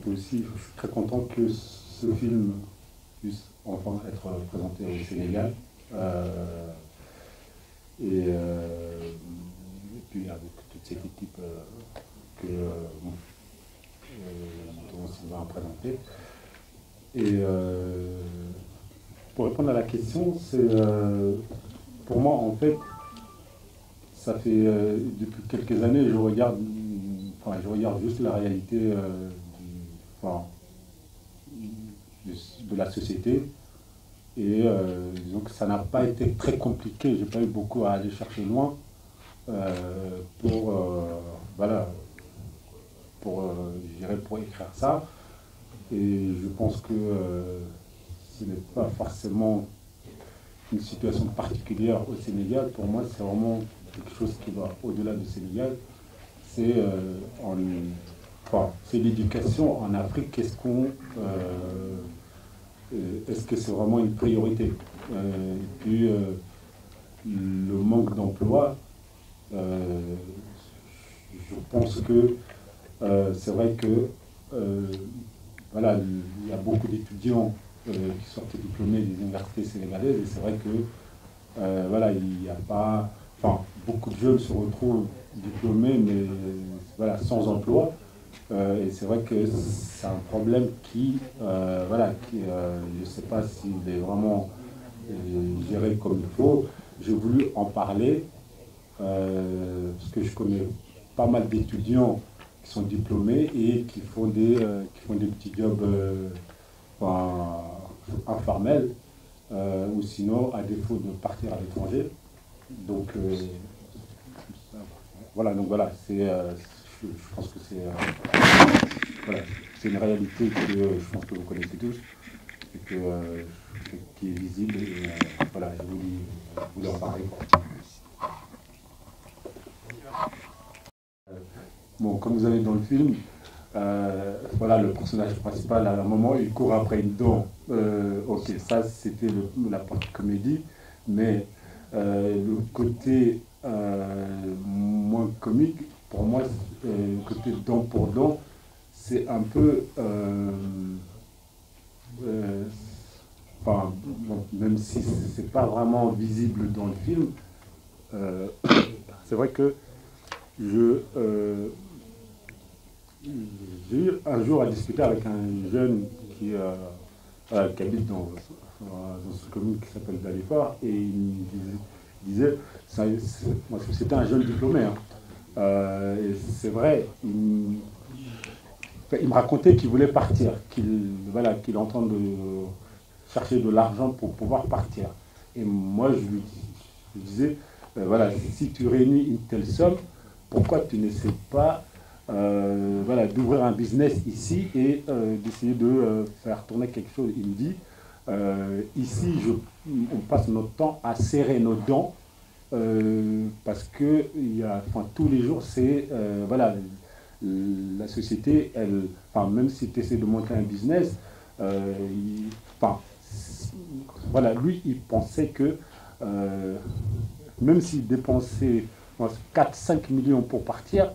donc aussi, je suis très content que ce film puisse enfin être présenté au Sénégal. Et puis avec toute cette équipe dont on va présenter. Et pour répondre à la question, c'est pour moi en fait, ça fait depuis quelques années, je regarde juste la réalité de la société. Et disons que ça n'a pas été très compliqué, j'ai pas eu beaucoup à aller chercher loin voilà, je dirais pour écrire ça. Et je pense que ce n'est pas forcément une situation particulière au Sénégal. Pour moi, c'est vraiment quelque chose qui va au-delà du Sénégal. C'est c'est l'éducation en Afrique. Est-ce que c'est vraiment une priorité? Et puis, le manque d'emploi, je pense que c'est vrai que voilà, il y a beaucoup d'étudiants qui sortent diplômés des universités sénégalaises, et c'est vrai que voilà, il n'y a pas, beaucoup de jeunes se retrouvent diplômés, mais voilà, sans emploi. Et c'est vrai que c'est un problème je ne sais pas s'il est vraiment géré comme il faut. J'ai voulu en parler parce que je connais pas mal d'étudiants qui sont diplômés et qui font des petits jobs informels, ou sinon à défaut de partir à l'étranger. Donc voilà, je pense que c'est une réalité que je pense que vous connaissez tous et qui est visible. Et voilà, je voulais en parler. Bon, comme vous avez dans le film, voilà, le personnage principal, à un moment, il court après une dent. Ok, ça, c'était la partie comédie, mais le côté moins comique, pour moi, le côté dent pour dent, c'est un peu... même si c'est pas vraiment visible dans le film, c'est vrai que j'ai eu un jour à discuter avec un jeune qui habite dans une commune qui s'appelle Dalifort, et il me disait c'était un jeune diplômé, hein. Et c'est vrai, il me racontait qu'il voulait partir, qu'il est en train de chercher de l'argent pour pouvoir partir. Et moi, je lui disais, voilà, si tu réunis une telle somme, pourquoi tu n'essaies pas d'ouvrir un business ici et d'essayer de faire tourner quelque chose? Il me dit, ici, on passe notre temps à serrer nos dents parce que tous les jours, c'est la société, même si tu essaies de monter un business, lui, il pensait que même s'il dépensait 4-5 millions pour partir,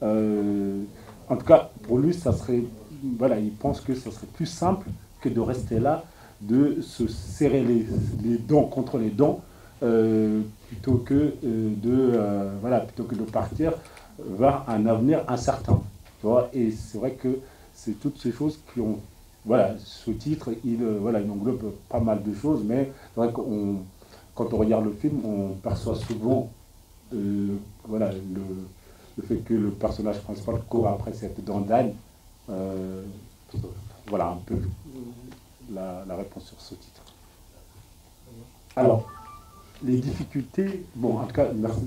en tout cas, pour lui, ça serait, il pense que ça serait plus simple que de rester là, de se serrer les dents contre les dents, plutôt que de partir vers un avenir incertain. Tu vois. Et c'est vrai que c'est toutes ces choses qui ont... Voilà, ce titre, il englobe pas mal de choses, mais c'est vrai que quand on regarde le film, on perçoit souvent le fait que le personnage principal court après cette dent d'âne. Voilà un peu la réponse sur ce titre. Alors, les difficultés, bon, en tout cas, merci,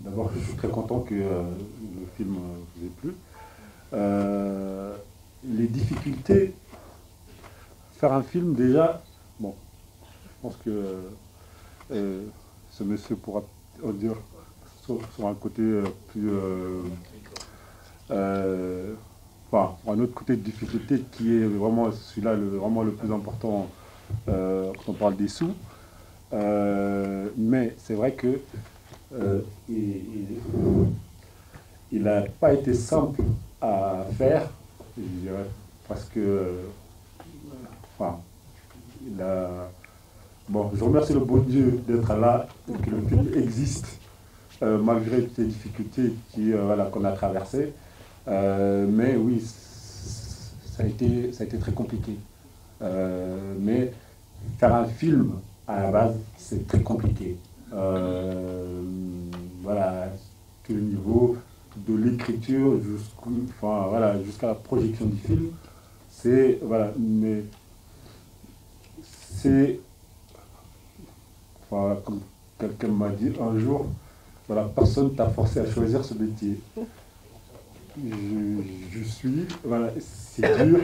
d'abord, je suis très content que le film vous ait plu. Les difficultés, faire un film déjà, bon, je pense que ce monsieur pourra en dire sur un côté plus... un autre côté de difficulté qui est vraiment celui-là, vraiment le plus important quand on parle des sous. Mais c'est vrai que il n'a pas été simple à faire. je dirais, parce que, enfin, bon, je remercie le bon Dieu d'être là, et que le film existe, malgré toutes les difficultés voilà, qu'on a traversées. Mais oui, ça a été très compliqué. Mais faire un film, à la base, c'est très compliqué. Voilà, tout le niveau de l'écriture enfin, voilà, jusqu'à la projection du film, voilà, mais c'est, enfin, comme quelqu'un m'a dit un jour, voilà, personne t'a forcé à choisir ce métier. Je suis, voilà, c'est dur.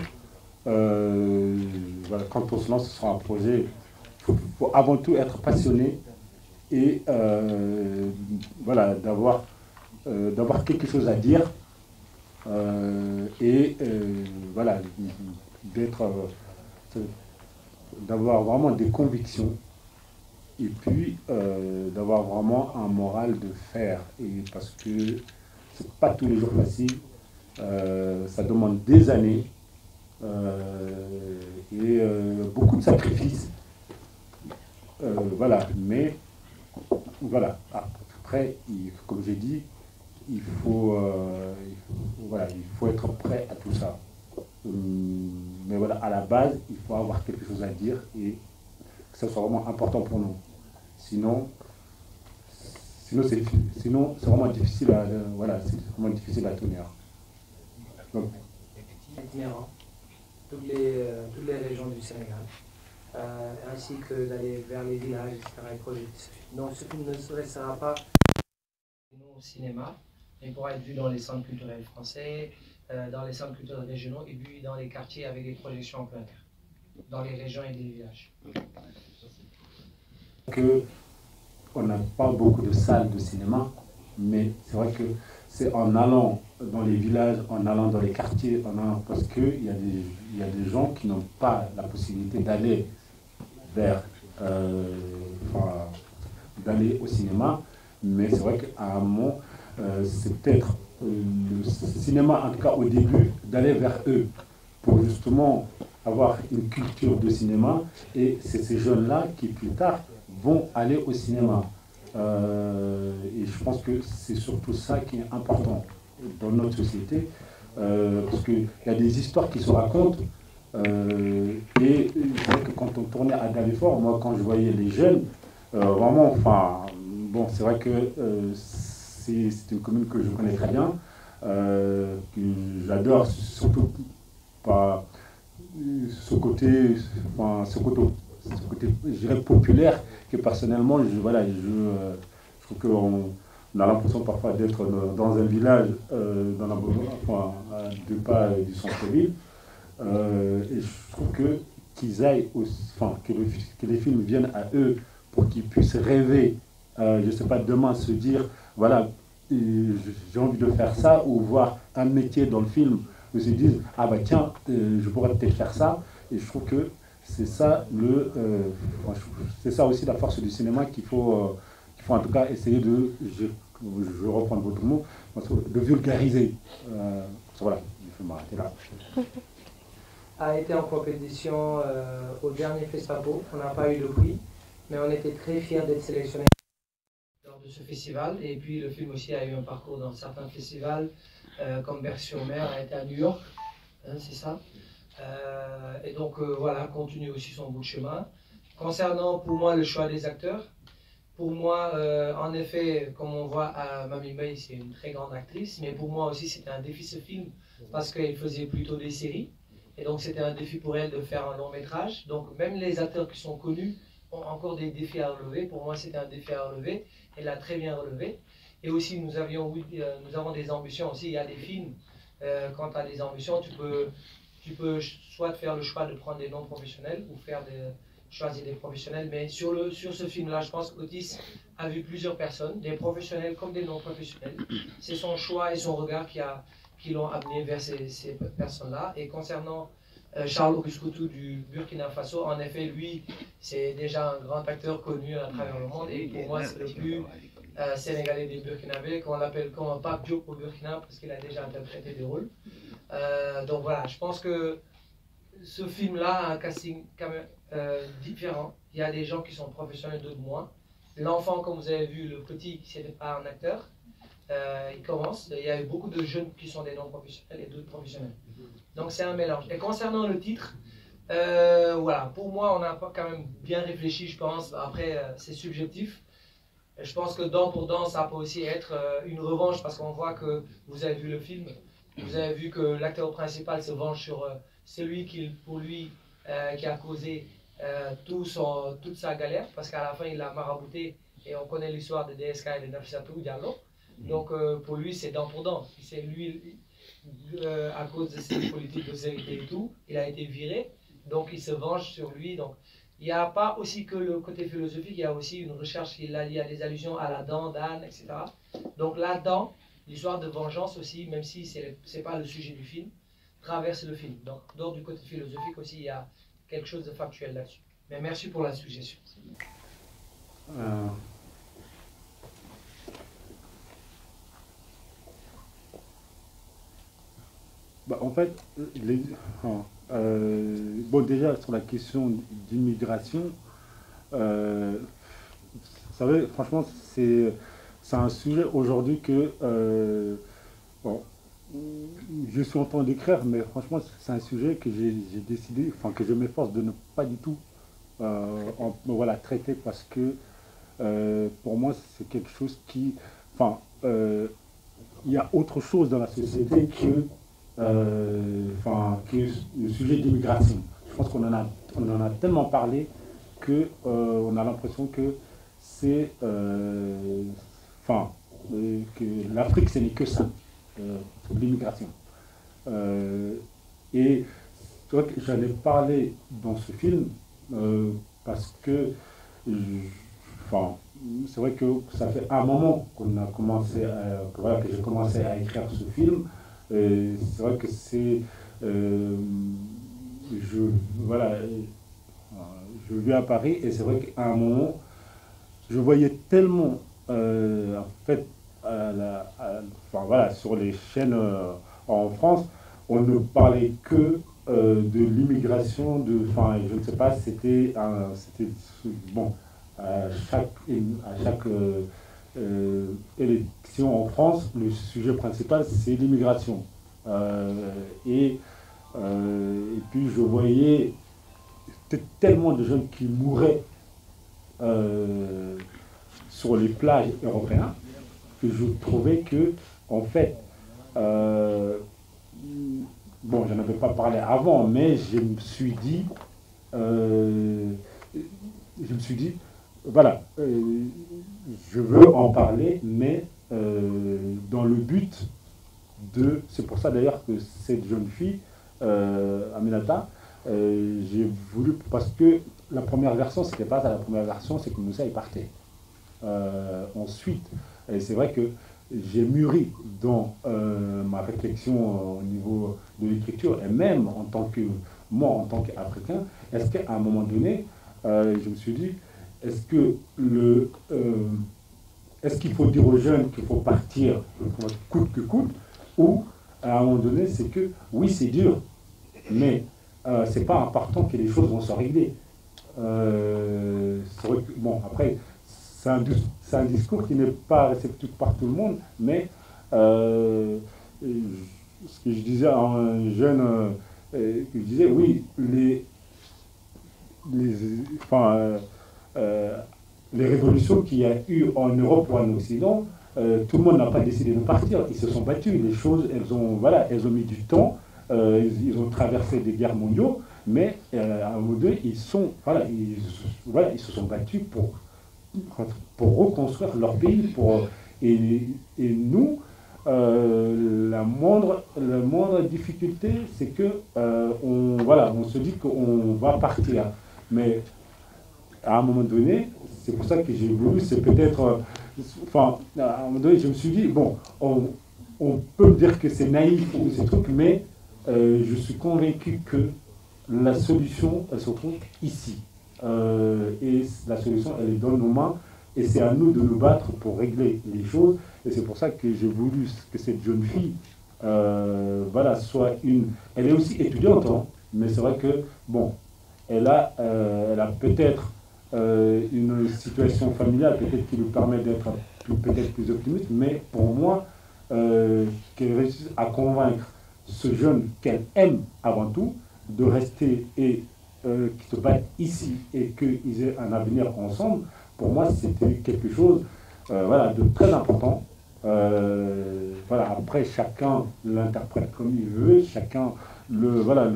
Voilà, quand on se lance sur un projet, il faut avant tout être passionné et voilà, d'avoir quelque chose à dire et voilà, d'avoir vraiment des convictions et puis d'avoir vraiment un moral de fer. Et parce que c'est pas tous les jours facile, ça demande des années et beaucoup de sacrifices. Voilà, mais voilà, après, comme j'ai dit, voilà, il faut être prêt à tout ça. Mais voilà, à la base, il faut avoir quelque chose à dire et que ça soit vraiment important pour nous. Sinon, c'est vraiment difficile voilà, c'est vraiment difficile à tenir. Donc, itinérant, toutes les régions du Sénégal, ainsi que d'aller vers les villages, etc. et projeter ce film. Donc ce film ne restera pas au cinéma, mais pourra être vu dans les centres culturels français, dans les centres culturels régionaux et puis dans les quartiers avec des projections en plein air, dans les régions et les villages. On n'a pas beaucoup de salles de cinéma, mais c'est vrai que c'est en allant dans les villages, en allant dans les quartiers, parce qu'il y a des gens qui n'ont pas la possibilité d'aller d'aller au cinéma, mais c'est vrai qu'à un moment, c'est peut-être le cinéma, en tout cas au début, d'aller vers eux, pour justement avoir une culture de cinéma, et c'est ces jeunes-là qui, plus tard, vont aller au cinéma. Et je pense que c'est surtout ça qui est important dans notre société, parce qu'il y a des histoires qui se racontent, et c'est vrai que quand on tournait à Dalifort, moi quand je voyais les jeunes, vraiment, enfin, bon, c'est vrai que c'est une commune que je connais très bien, que j'adore, surtout par ce côté, enfin, ce côté, je dirais, populaire, que personnellement, je trouve qu'on a l'impression parfois d'être dans un village, enfin, à 2 pas du centre-ville. Et je trouve qu'ils aillent, enfin, que les films viennent à eux pour qu'ils puissent rêver, je ne sais pas, demain se dire, voilà, j'ai envie de faire ça, ou voir un métier dans le film, où ils se disent, ah bah tiens, je pourrais peut-être faire ça. Et je trouve que c'est ça, c'est ça aussi la force du cinéma qu'il faut en tout cas essayer je vais reprendre votre mot, de vulgariser. Voilà, je vais m'arrêter là. A été en compétition au dernier FESPAPO. On n'a pas eu de prix, mais on était très fiers d'être sélectionnés lors de ce festival. Et puis le film aussi a eu un parcours dans certains festivals, comme Bercy-sur-Mer a été à New York, hein, c'est ça. Et donc voilà, continue aussi son bout de chemin. Concernant pour moi le choix des acteurs, pour moi, en effet, comme on voit, Mami Mbaye, c'est une très grande actrice, mais pour moi aussi c'était un défi ce film, parce qu'elle faisait plutôt des séries. Et donc c'était un défi pour elle de faire un long métrage. Donc même les acteurs qui sont connus ont encore des défis à relever. Pour moi c'était un défi à relever. Elle l'a très bien relevé. Et aussi nous avons des ambitions aussi. Il y a des films, quand tu as des ambitions, tu peux soit faire le choix de prendre des non-professionnels ou choisir des professionnels. Mais sur ce film-là, je pense qu'Otis a vu plusieurs personnes, des professionnels comme des non-professionnels. C'est son choix et son regard qui l'ont amené vers ces personnes-là. Et concernant Charles Okuskutu du Burkina Faso, en effet, lui, c'est déjà un grand acteur connu à travers le monde. Et pour moi, c'est le plus sénégalais des Burkinabés, qu'on l'appelle comme un Pape Diop au Burkina, parce qu'il a déjà interprété des rôles. Donc voilà, je pense que ce film-là a un casting quand même différent. Il y a des gens qui sont professionnels, d'autres moins. L'enfant, comme vous avez vu, le petit, qui n'était pas un acteur, il commence. Il y a eu beaucoup de jeunes qui sont des non-professionnels et d'autres professionnels. Donc c'est un mélange. Et concernant le titre, voilà, pour moi, on a quand même bien réfléchi, je pense. Après, c'est subjectif. Je pense que Dent pour Dent, ça peut aussi être une revanche parce qu'on voit que vous avez vu le film. Vous avez vu que l'acteur principal se venge sur celui qui, pour lui, qui a causé toute sa galère, parce qu'à la fin, il l'a marabouté, et on connaît l'histoire de DSK et de Nafissatou Diallo. Donc, pour lui, c'est dent pour dent. C'est lui, à cause de ses politiques d'austérité et tout, il a été viré, donc il se venge sur lui. Donc, il n'y a pas aussi que le côté philosophique, il y a aussi une recherche, il y a des allusions à la dent d'âne, etc. Donc, là-dedans, l'histoire de vengeance aussi, même si ce n'est pas le sujet du film, traverse le film. Donc, dans du côté philosophique aussi, il y a quelque chose de factuel là-dessus. Mais merci pour la suggestion. Bah, en fait, bon, déjà sur la question d'immigration, vous savez, franchement, c'est un sujet aujourd'hui que bon, je suis en train d'écrire, mais franchement, c'est un sujet que j'ai décidé, enfin que je m'efforce de ne pas du tout voilà, traiter parce que pour moi, c'est quelque chose qui, enfin, il y a autre chose dans la société que le sujet d'immigration. Je pense on en a tellement parlé que on a l'impression que c'est, que l'Afrique, ce n'est que ça, l'immigration. Et c'est vrai que j'en ai parlé dans ce film parce que, enfin, c'est vrai que ça fait un moment qu'on a commencé, voilà, que j'ai commencé à écrire ce film. C'est vrai que c'est, voilà, je vis à Paris et c'est vrai qu'à un moment, je voyais tellement, en fait, enfin, voilà, sur les chaînes en France, on ne parlait que de l'immigration, enfin, je ne sais pas, c'était bon, à chaque élection en France, le sujet principal, c'est l'immigration. Et puis, je voyais tellement de jeunes qui mouraient sur les plages européennes que je trouvais que, en fait, bon, j'en avais pas parlé avant, mais je me suis dit, voilà, je veux en parler, mais dans le but de, c'est pour ça d'ailleurs que cette jeune fille, Aminata, j'ai voulu, parce que la première version, c'était pas ça, la première version, c'est que Moussa est parti. Ensuite, et c'est vrai que j'ai mûri dans ma réflexion au niveau de l'écriture, et même en tant que, moi, en tant qu'Africain, est-ce qu'à un moment donné, je me suis dit, est-ce qu'il faut dire aux jeunes qu'il faut partir coûte que coûte, ou à un moment donné, c'est que, oui, c'est dur, mais c'est pas en partant que les choses vont se régler. C'est vrai que, bon, après, c'est un discours qui n'est pas réceptif par tout le monde, mais ce que je disais à un jeune, que je disais, oui, les révolutions qu'il y a eu en Europe ou en Occident, tout le monde n'a pas décidé de partir, ils se sont battus, les choses, elles ont mis du temps, ils ont traversé des guerres mondiaux, mais à un moment donné, ils se sont battus pour reconstruire leur pays. Et nous, la moindre difficulté, c'est que on se dit qu'on va partir. Mais à un moment donné, c'est pour ça que j'ai voulu, c'est peut-être... à un moment donné, je me suis dit, bon, on peut me dire que c'est naïf ou ces trucs, mais je suis convaincu que la solution, elle se trouve ici. Et la solution, elle est dans nos mains. Et c'est à nous de nous battre pour régler les choses. Et c'est pour ça que j'ai voulu que cette jeune fille voilà, soit une... Elle est aussi étudiante, hein, mais c'est vrai que, bon, elle a peut-être une situation familiale, peut-être qui lui permet d'être peut-être plus optimiste, mais pour moi, qu'elle réussisse à convaincre ce jeune qu'elle aime avant tout, de rester et qui se battent ici et qu'ils aient un avenir ensemble, pour moi, c'était quelque chose voilà, de très important. Voilà, après, chacun l'interprète comme il veut, voilà,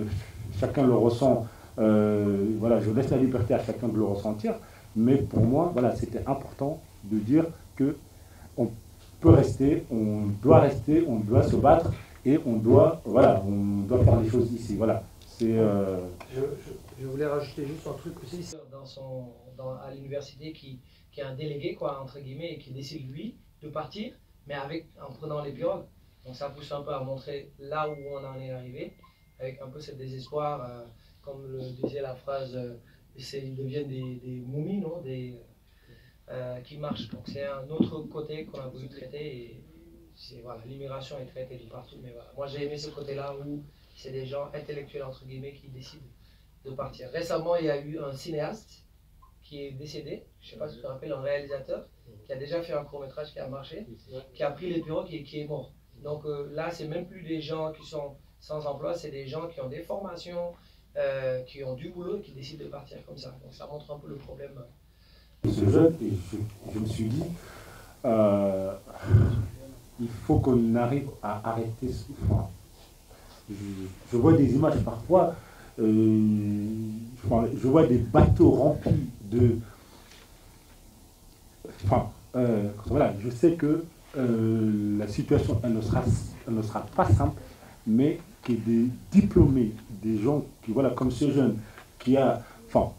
chacun le ressent. Voilà, je laisse la liberté à chacun de le ressentir, mais pour moi, voilà, c'était important de dire que on peut rester, on doit se battre et on doit, voilà, on doit faire les choses ici. Voilà, c'est. Je voulais rajouter juste un truc aussi à l'université qui est un délégué, quoi, entre guillemets, et qui décide lui de partir, mais en prenant les pirogues. Donc ça pousse un peu à montrer là où on en est arrivé, avec un peu ce désespoir, comme le disait la phrase, ils deviennent des momies, non, qui marchent. Donc c'est un autre côté qu'on a voulu traiter, et voilà, l'immigration est traitée de partout, mais voilà. Moi j'ai aimé ce côté-là où c'est des gens intellectuels, entre guillemets, qui décident de partir. Récemment, il y a eu un cinéaste qui est décédé, je ne sais pas si tu te rappelles, un réalisateur qui a déjà fait un court-métrage qui a marché, qui a pris les pirogues et qui est mort. Donc là, c'est même plus des gens qui sont sans emploi, c'est des gens qui ont des formations, qui ont du boulot et qui décident de partir comme ça. Donc ça montre un peu le problème. Ce jeune, et je me suis dit, il faut qu'on arrive à arrêter ce. Enfin, je vois des images parfois, je vois des bateaux remplis de. Enfin, voilà, je sais que la situation, elle ne sera pas simple, mais que des diplômés, des gens qui, voilà, comme ce jeune, qui a. Enfin,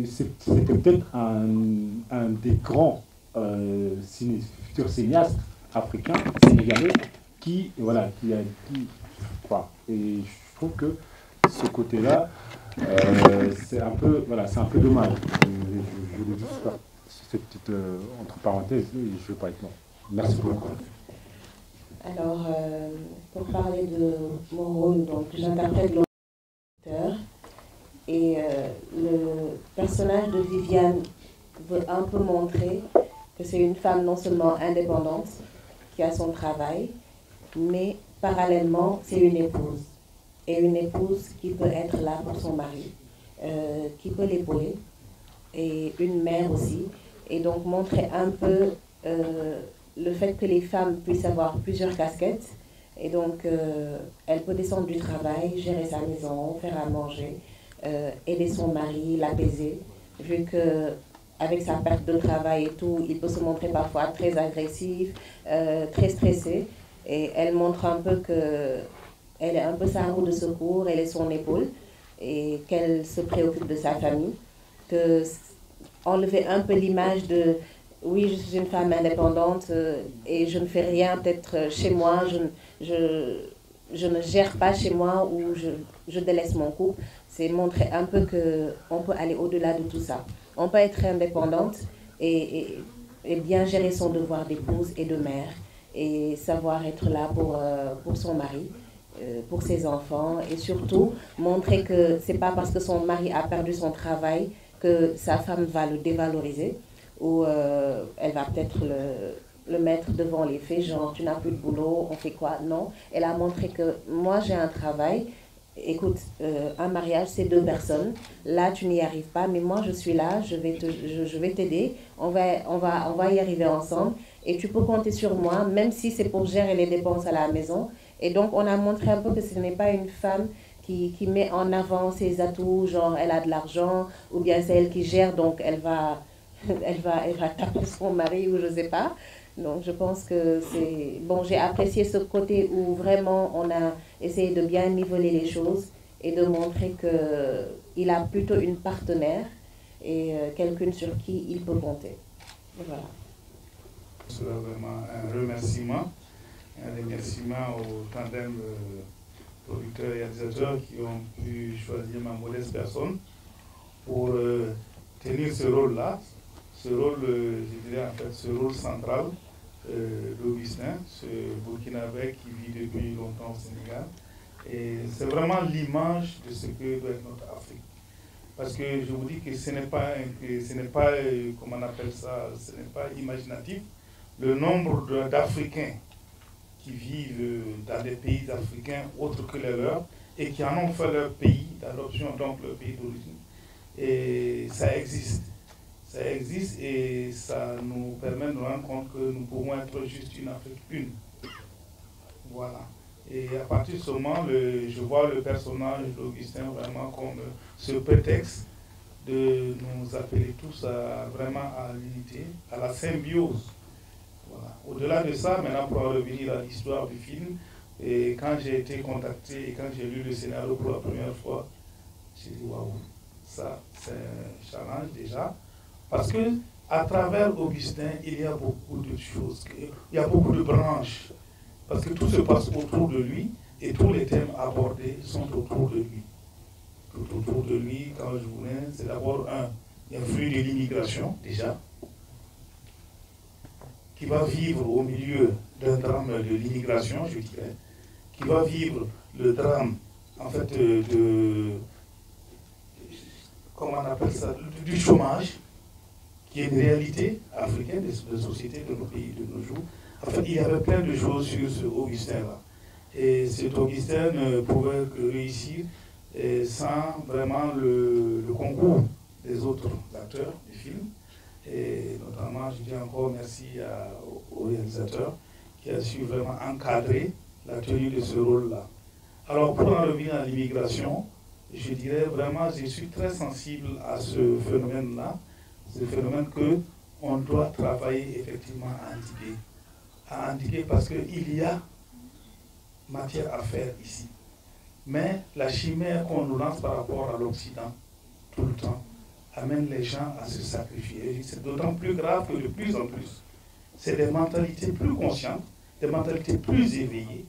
c'était peut-être un des grands futurs cinéastes africains, sénégalais, voilà, quoi. Et je trouve que ce côté-là, c'est un peu, voilà, c'est un peu dommage. Je le dis pas, cette petite entre parenthèses, et je ne vais pas être long. Merci beaucoup. Alors, pour parler de mon rôle, donc j'interprète l'auteur. Et le personnage de Viviane veut un peu montrer que c'est une femme non seulement indépendante, qui a son travail, mais parallèlement, c'est une épouse. Et une épouse qui peut être là pour son mari, qui peut l'épauler, et une mère aussi. Et donc montrer un peu le fait que les femmes puissent avoir plusieurs casquettes. Et donc, elle peut descendre du travail, gérer sa maison, faire à manger, aider son mari, l'apaiser, vu que avec sa perte de travail et tout, il peut se montrer parfois très agressif, très stressé. Et elle montre un peu qu'elle est un peu sa roue de secours, elle est son épaule, et qu'elle se préoccupe de sa famille. Que enlever un peu l'image de oui, je suis une femme indépendante et je ne fais rien peut-être chez moi, je ne gère pas chez moi ou je délaisse mon couple. C'est montrer un peu qu'on peut aller au-delà de tout ça. On peut être indépendante et bien gérer son devoir d'épouse et de mère et savoir être là pour son mari, pour ses enfants, et surtout montrer que ce n'est pas parce que son mari a perdu son travail que sa femme va le dévaloriser ou elle va peut-être le mettre devant les faits, genre tu n'as plus de boulot, on fait quoi? Non, elle a montré que moi j'ai un travail. Écoute, un mariage, c'est 2 personnes. Là, tu n'y arrives pas, mais moi, je suis là, je vais t'aider. On va y arriver ensemble. Et tu peux compter sur moi, même si c'est pour gérer les dépenses à la maison. Et donc, on a montré un peu que ce n'est pas une femme qui met en avant ses atouts, genre elle a de l'argent, ou bien c'est elle qui gère, donc elle va taper son mari, ou je ne sais pas. Donc je pense que c'est... Bon, j'ai apprécié ce côté où vraiment on a essayé de bien niveler les choses et de montrer qu'il a plutôt une partenaire et quelqu'une sur qui il peut compter. Et voilà. C'est vraiment un remerciement au tandem producteurs et réalisateurs qui ont pu choisir ma modeste personne pour tenir ce rôle-là. Ce rôle, je dirais en fait, ce rôle central d'Augustin, ce Burkinabé qui vit depuis longtemps au Sénégal. Et c'est vraiment l'image de ce que doit être notre Afrique. Parce que je vous dis que ce n'est pas, comment on appelle ça, ce n'est pas imaginatif. Le nombre d'Africains qui vivent dans des pays africains autres que les leurs et qui en ont fait leur pays d'adoption, donc leur pays d'origine. Et ça existe. Ça existe et ça nous permet de nous rendre compte que nous pouvons être juste une Afrique une. Voilà. Et à partir de ce moment, je vois le personnage d'Augustin vraiment comme ce prétexte de nous appeler tous vraiment à l'unité, à la symbiose. Voilà. Au-delà de ça, maintenant pour revenir à l'histoire du film, et quand j'ai été contacté et quand j'ai lu le scénario pour la première fois, j'ai dit waouh, ça c'est un challenge déjà. Parce que à travers Augustin, il y a beaucoup de choses, il y a beaucoup de branches. Parce que tout se passe autour de lui et tous les thèmes abordés sont autour de lui. Tout autour de lui, quand je vous dis, c'est d'abord il y a un flux de l'immigration, déjà, qui va vivre au milieu d'un drame de l'immigration, je dirais, qui va vivre le drame, en fait, comment on appelle ça, du chômage, qui est une réalité africaine des sociétés de nos pays de nos jours. En fait, il y avait plein de choses sur ce Augustin-là. Et cet Augustin ne pouvait que réussir sans vraiment le concours des autres acteurs du film. Et notamment, je dis encore merci au réalisateur qui a su vraiment encadrer la tenue de ce rôle-là. Alors, pour en revenir à l'immigration, je dirais vraiment, je suis très sensible à ce phénomène-là, ce phénomène qu'on doit travailler effectivement à endiguer parce qu'il y a matière à faire ici. Mais la chimère qu'on nous lance par rapport à l'Occident, tout le temps, amène les gens à se sacrifier. Et c'est d'autant plus grave que de plus en plus, c'est des mentalités plus conscientes, des mentalités plus éveillées,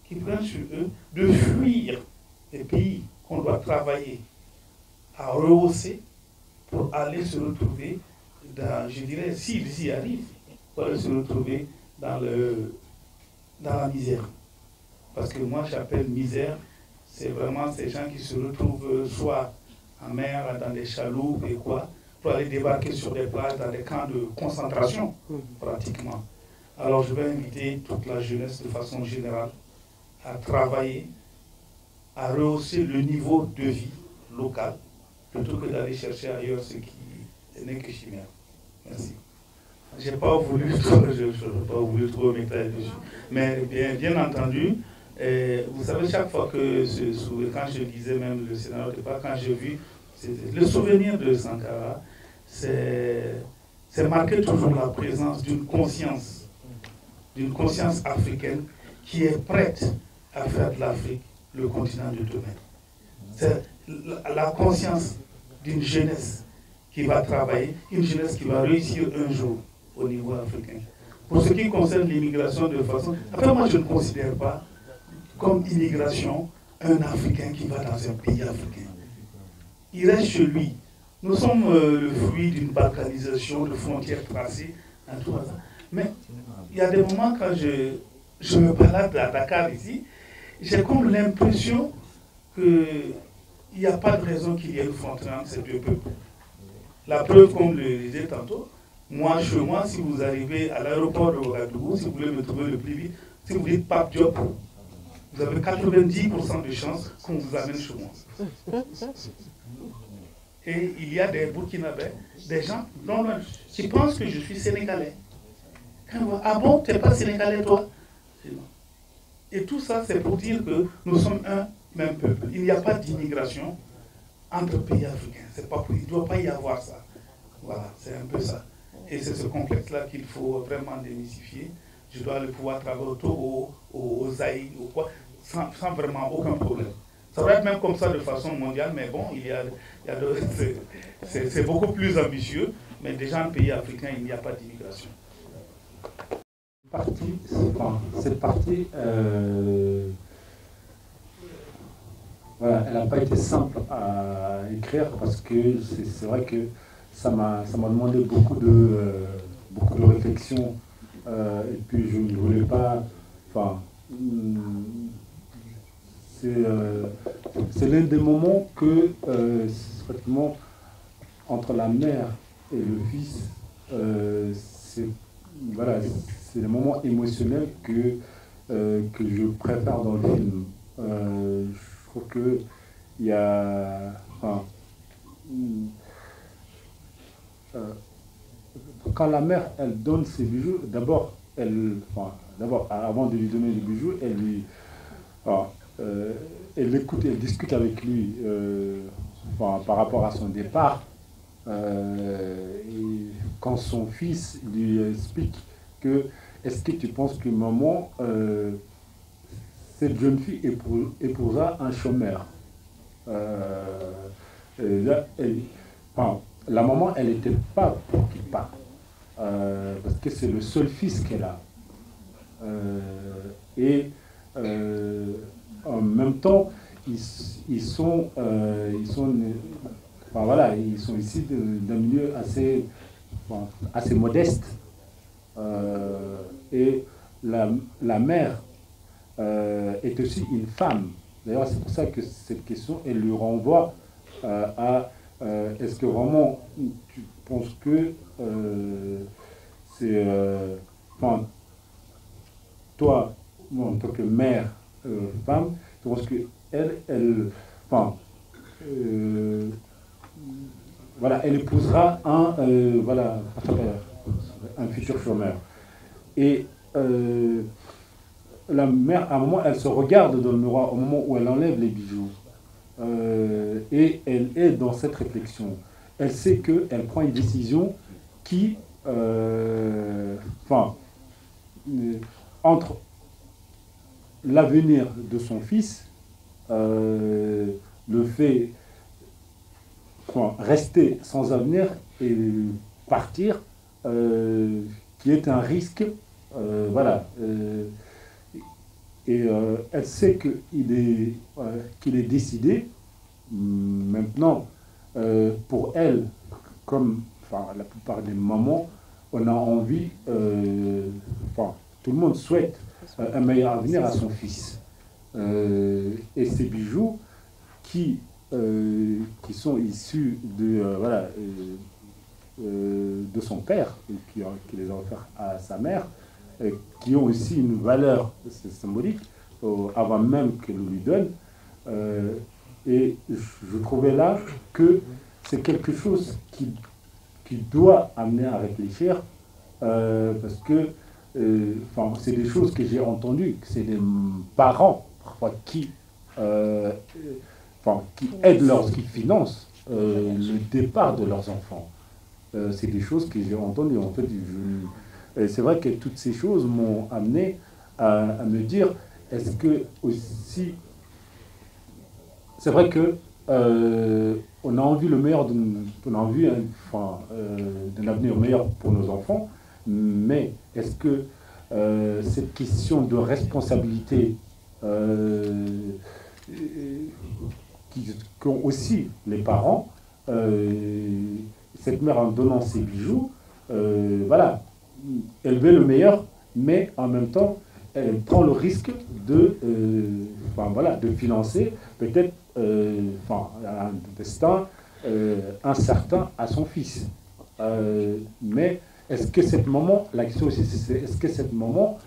qui prennent sur eux de fuir les pays qu'on doit travailler à rehausser pour aller se retrouver dans, je dirais, s'ils y arrivent, pour aller se retrouver dans la misère. Parce que moi j'appelle misère, c'est vraiment ces gens qui se retrouvent soit en mer, dans des chaloupes et quoi, pour aller débarquer sur des plages, dans des camps de concentration, pratiquement. Alors je vais inviter toute la jeunesse de façon générale à travailler, à rehausser le niveau de vie local, plutôt que d'aller chercher ailleurs ce qui n'est que chimère. Merci. Je n'ai pas voulu trop m'étaler dessus. Mais bien entendu, vous savez, chaque fois que quand je lisais même le scénario, quand j'ai vu le souvenir de Sankara, c'est marqué toujours la présence d'une conscience africaine qui est prête à faire de l'Afrique le continent de demain. C'est la conscience d'une jeunesse qui va travailler, une jeunesse qui va réussir un jour au niveau africain. Pour ce qui concerne l'immigration de façon... Après, moi, je ne considère pas comme immigration un Africain qui va dans un pays africain. Il reste chez lui. Nous sommes le fruit d'une balkanisation, de frontières tracées, en tout ça. Mais il y a des moments quand je me balade à Dakar ici, j'ai comme l'impression qu'il n'y a pas de raison qu'il y ait une frontière entre ces deux peuples. La preuve, comme je le disais tantôt, moi, chez moi, si vous arrivez à l'aéroport de Ouagadougou, si vous voulez me trouver le plus vite, si vous dites Pape Diop, vous avez 90% de chances qu'on vous amène chez moi. Et il y a des Burkinabés, des gens qui pensent que je suis sénégalais. Ah bon, tu n'es pas sénégalais toi? Et tout ça, c'est pour dire que nous sommes un même peuple. Il n'y a pas d'immigration entre pays africains. Il ne doit pas y avoir ça. Voilà, c'est un peu ça. Et c'est ce complexe-là qu'il faut vraiment démystifier. Je dois le pouvoir travailler autour aux Zaï, ou quoi, sans vraiment aucun problème. Ça va être même comme ça de façon mondiale, mais bon, c'est beaucoup plus ambitieux. Mais déjà en pays africain, il n'y a pas d'immigration. Cette partie, voilà, elle n'a pas été simple à écrire parce que c'est vrai que ça m'a demandé beaucoup de réflexion et puis je ne voulais pas, enfin, c'est l'un des moments que, pratiquement, entre la mère et le fils, c'est le moment émotionnel que je préfère dans le film. Je trouve que il y a, enfin, quand la mère elle donne ses bijoux, d'abord avant de lui donner les bijoux, elle l'écoute, elle discute avec lui par rapport à son départ. Et quand son fils lui explique que est-ce que tu penses que maman, cette jeune fille épousera un chômeur. Là, la maman, elle n'était pas pour qu'il parte, parce que c'est le seul fils qu'elle a. En même temps, ils sont ici d'un milieu assez modeste. Et la mère est aussi une femme. D'ailleurs, c'est pour ça que cette question, elle lui renvoie à est-ce que vraiment tu penses que c'est... toi, en tant que mère, femme, tu penses qu'elle, elle épousera un futur chômeur. Et la mère, à un moment, elle se regarde dans le miroir au moment où elle enlève les bijoux. Et elle est dans cette réflexion. Elle sait qu'elle prend une décision qui, entre l'avenir de son fils, le fait rester sans avenir et partir, qui est un risque, et elle sait qu'il est décidé. Maintenant, pour elle, comme la plupart des mamans, on a envie, tout le monde souhaite un meilleur avenir à son fils. Et ces bijoux qui sont issus de son père, et qui les a offerts à sa mère, qui ont aussi une valeur symbolique, avant même qu'elle lui donne. Et je trouvais là que c'est quelque chose qui doit amener à réfléchir, parce que c'est des choses que j'ai entendues, que c'est des parents parfois qui aident lorsqu'ils financent le départ de leurs enfants. C'est des choses que j'ai entendues. En fait, c'est vrai que toutes ces choses m'ont amené à me dire, est-ce que aussi... C'est vrai que on a envie le meilleur, on a envie d'un avenir meilleur pour nos enfants, mais est-ce que cette question de responsabilité qu'ont aussi les parents, cette mère en donnant ses bijoux, elle veut le meilleur, mais en même temps, elle prend le risque de financer peut-être un destin incertain à son fils. Mais est-ce que cette maman, la question aussi, c'est est-ce que cette maman,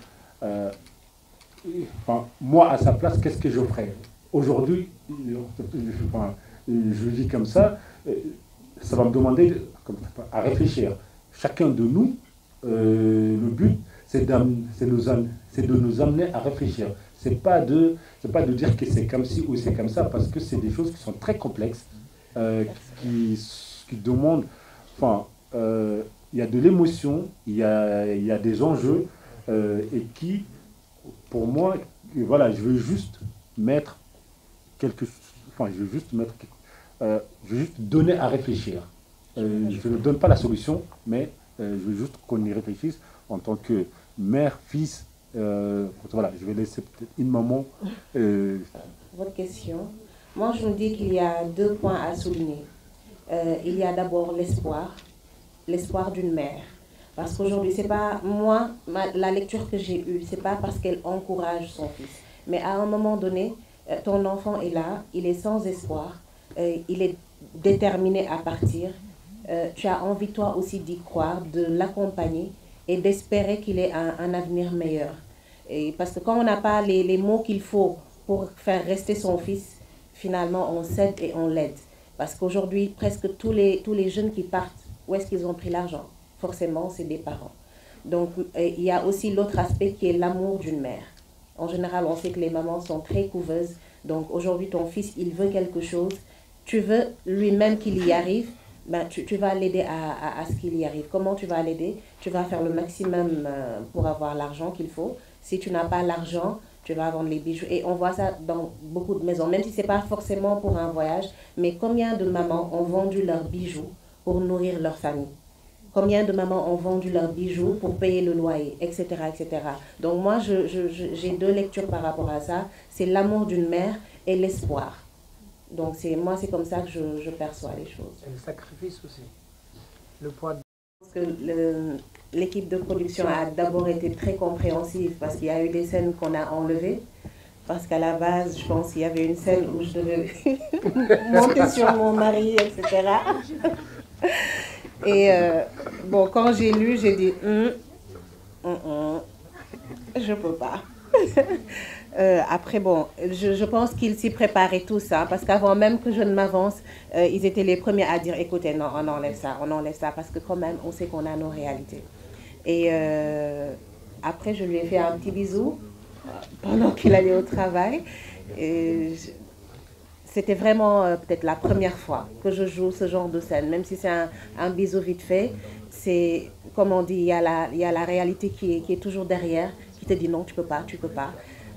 moi à sa place, qu'est-ce que je ferais? Aujourd'hui, je dis comme ça va me demander à réfléchir. Chacun de nous, le but, c'est de nous amener à réfléchir. C'est pas de dire que c'est comme ci ou c'est comme ça, parce que c'est des choses qui sont très complexes, qui demandent... il y a de l'émotion, il y a des enjeux, et qui, pour moi, je veux juste mettre quelque chose... je veux juste donner à réfléchir. Je ne donne pas la solution, mais je veux juste qu'on y réfléchisse en tant que mère, fils. Je vais laisser peut-être une maman. Votre question. Moi, je me dis qu'il y a 2 points à souligner. Il y a d'abord l'espoir d'une mère. Parce qu'aujourd'hui, c'est pas moi, la lecture que j'ai eue, c'est pas parce qu'elle encourage son fils. Mais à un moment donné, ton enfant est là, il est sans espoir, il est déterminé à partir. Tu as envie toi aussi d'y croire, de l'accompagner et d'espérer qu'il ait un avenir meilleur. Et parce que quand on n'a pas les mots qu'il faut pour faire rester son fils, finalement on cède et on l'aide. Parce qu'aujourd'hui, presque tous les jeunes qui partent, où est-ce qu'ils ont pris l'argent? Forcément, c'est des parents. Donc il y a aussi l'autre aspect qui est l'amour d'une mère. En général, on sait que les mamans sont très couveuses. Donc aujourd'hui, ton fils, il veut quelque chose. Tu veux lui-même qu'il y arrive. Ben, tu vas l'aider à ce qu'il y arrive. Comment tu vas l'aider? Tu vas faire le maximum pour avoir l'argent qu'il faut. Si tu n'as pas l'argent, tu vas vendre les bijoux. Et on voit ça dans beaucoup de maisons, même si ce n'est pas forcément pour un voyage. Mais combien de mamans ont vendu leurs bijoux pour nourrir leur famille? Combien de mamans ont vendu leurs bijoux pour payer le loyer, etc. etc. Donc moi, j'ai deux lectures par rapport à ça. C'est l'amour d'une mère et l'espoir. Donc moi, c'est comme ça que je perçois les choses. Et le sacrifice aussi. Le poids. Je pense que l'équipe de production a d'abord été très compréhensive parce qu'il y a eu des scènes qu'on a enlevées. Parce qu'à la base, je pense qu'il y avait une scène où je devais monter sur mon mari, etc. Et bon, quand j'ai lu, j'ai dit je peux pas. Après, bon, je pense qu'ils s'y préparaient tous, hein, parce qu'avant même que je ne m'avance, ils étaient les premiers à dire, écoutez, non, on enlève ça, parce que quand même, on sait qu'on a nos réalités. Et après, je lui ai fait un petit bisou pendant qu'il allait au travail. C'était vraiment peut-être la première fois que je joue ce genre de scène, même si c'est un bisou vite fait. C'est, comme on dit, il y a la réalité qui est toujours derrière, qui te dit non, tu peux pas.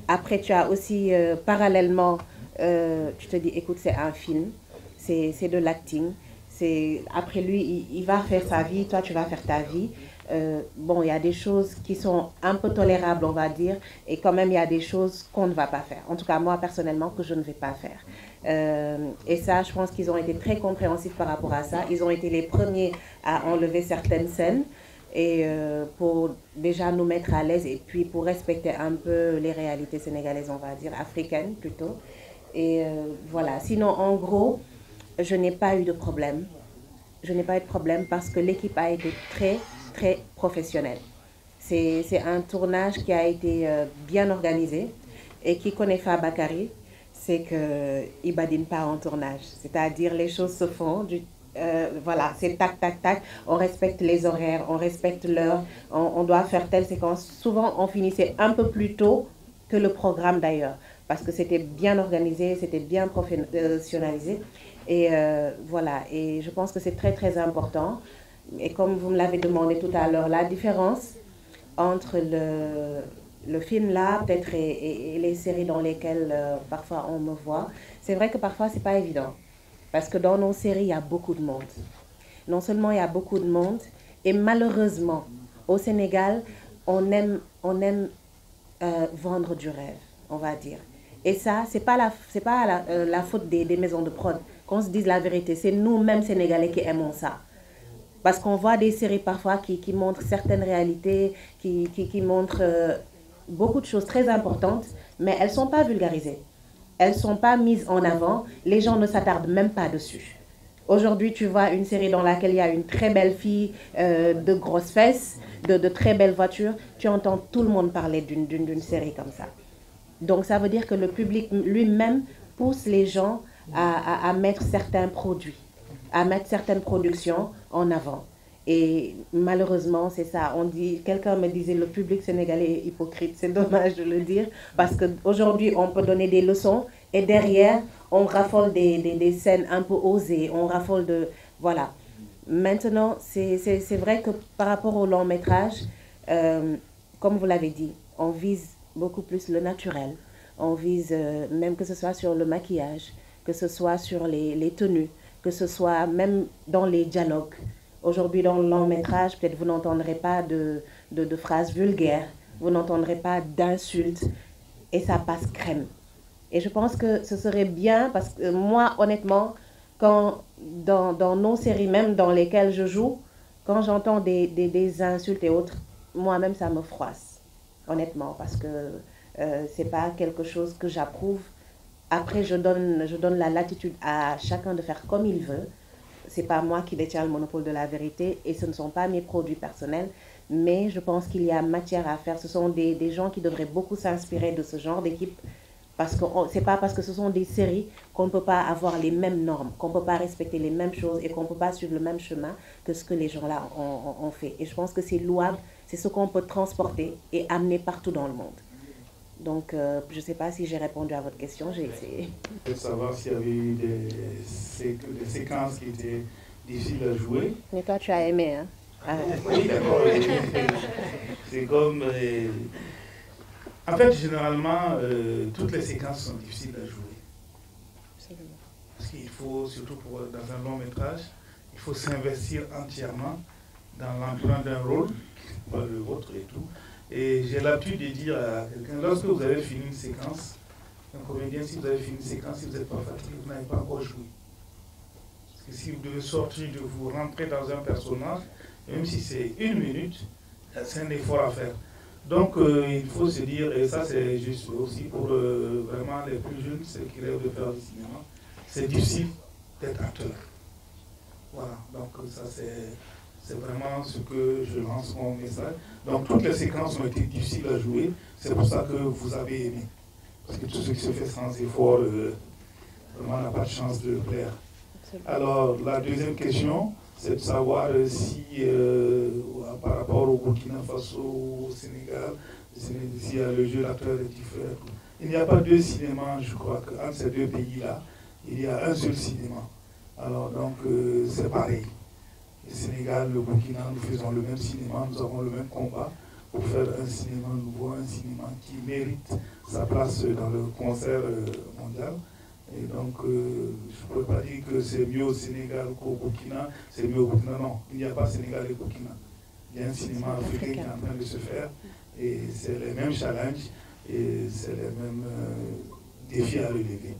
Après, tu as aussi, parallèlement, tu te dis, écoute, c'est un film, c'est de l'acting. Après lui, il va faire sa vie, toi, tu vas faire ta vie. Bon, il y a des choses qui sont un peu tolérables, on va dire, et quand même, il y a des choses qu'on ne va pas faire. En tout cas, moi, personnellement, que je ne vais pas faire. Et ça, je pense qu'ils ont été très compréhensifs par rapport à ça. Ils ont été les premiers à enlever certaines scènes et pour déjà nous mettre à l'aise et puis pour respecter un peu les réalités sénégalaises, on va dire, africaines plutôt. Et voilà. Sinon, en gros, je n'ai pas eu de problème. Je n'ai pas eu de problème parce que l'équipe a été très, très professionnelle. C'est un tournage qui a été bien organisé et qui connaît Fabakary. C'est qu'il ne badine pas en tournage. C'est-à-dire les choses se font, voilà, c'est tac, tac, tac, on respecte les horaires, on respecte l'heure, on doit faire telle séquence. Souvent, on finissait un peu plus tôt que le programme d'ailleurs, parce que c'était bien organisé, c'était bien professionnalisé. Et voilà, et je pense que c'est très, très important. Et comme vous me l'avez demandé tout à l'heure, la différence entre le film là, peut-être, et les séries dans lesquelles parfois on me voit, c'est vrai que parfois c'est pas évident. Parce que dans nos séries, il y a beaucoup de monde. Non seulement il y a beaucoup de monde, et malheureusement, au Sénégal, on aime vendre du rêve, on va dire. Et ça, c'est pas la faute des maisons de prod. Qu'on se dise la vérité, c'est nous-mêmes Sénégalais qui aimons ça. Parce qu'on voit des séries parfois qui montrent certaines réalités, qui montrent beaucoup de choses très importantes, mais elles ne sont pas vulgarisées. Elles ne sont pas mises en avant. Les gens ne s'attardent même pas dessus. Aujourd'hui, tu vois une série dans laquelle il y a une très belle fille, de grosses fesses, de très belles voitures. Tu entends tout le monde parler d'une série comme ça. Donc ça veut dire que le public lui-même pousse les gens à mettre certains produits, à mettre certaines productions en avant. Et malheureusement, c'est ça. Quelqu'un me disait, le public sénégalais est hypocrite. C'est dommage de le dire, parce qu'aujourd'hui, on peut donner des leçons, et derrière, on raffole des scènes un peu osées, on raffole de... Voilà. Maintenant, c'est vrai que par rapport au long métrage, comme vous l'avez dit, on vise beaucoup plus le naturel. On vise, même que ce soit sur le maquillage, que ce soit sur les tenues, que ce soit même dans les dialogues. Aujourd'hui, dans le long métrage, peut-être vous n'entendrez pas de phrases vulgaires, vous n'entendrez pas d'insultes, et ça passe crème. Et je pense que ce serait bien, parce que moi, honnêtement, quand dans nos séries même dans lesquelles je joue, quand j'entends des insultes et autres, moi-même, ça me froisse, honnêtement, parce que c'est pas quelque chose que j'approuve. Après, je donne la latitude à chacun de faire comme il veut. C'est pas moi qui détiens le monopole de la vérité et ce ne sont pas mes produits personnels, mais je pense qu'il y a matière à faire. Ce sont des gens qui devraient beaucoup s'inspirer de ce genre d'équipe, parce que c'est pas parce que ce sont des séries qu'on ne peut pas avoir les mêmes normes, qu'on ne peut pas respecter les mêmes choses et qu'on ne peut pas suivre le même chemin que ce que les gens là ont fait. Et je pense que c'est louable, c'est ce qu'on peut transporter et amener partout dans le monde. Donc, je ne sais pas si j'ai répondu à votre question, j'ai essayé. Je veux savoir s'il y avait eu des séquences qui étaient difficiles à jouer. Mais toi, tu as aimé, hein? Oui, d'accord. C'est comme... En fait, généralement, toutes les séquences sont difficiles à jouer. Absolument. Parce qu'il faut, surtout dans un long métrage, il faut s'investir entièrement dans l'emploi d'un rôle, le vôtre et tout. Et j'ai l'habitude de dire à quelqu'un, lorsque vous avez fini une séquence, un comédien, si vous avez fini une séquence, si vous n'êtes pas fatigué, vous n'avez pas encore joué. Parce que si vous devez sortir de vous, rentrer dans un personnage, même si c'est 1 minute, c'est un effort à faire. Donc il faut se dire, et ça c'est juste aussi pour vraiment les plus jeunes, ceux qui rêvent de faire du cinéma, c'est difficile d'être acteur. Voilà, donc ça c'est vraiment ce que je lance mon message. Donc toutes les séquences ont été difficiles à jouer, c'est pour ça que vous avez aimé. Parce que tout ce qui se fait sans effort, vraiment n'a pas de chance de plaire. Alors la deuxième question, c'est de savoir si par rapport au Burkina Faso, au Sénégal, si le jeu d'acteur est différent. Il n'y a pas 2 cinémas, je crois qu'entre ces 2 pays-là, il y a un seul cinéma. Alors donc c'est pareil. Le Sénégal, le Burkina, nous faisons le même cinéma, nous avons le même combat pour faire un cinéma nouveau, un cinéma qui mérite sa place dans le concert mondial. Et donc, je ne peux pas dire que c'est mieux au Sénégal qu'au Burkina, c'est mieux au Burkina, non. Il n'y a pas Sénégal et Burkina. Il y a un cinéma africain qui est en train de se faire, et c'est les mêmes challenges, et c'est les mêmes défis à relever.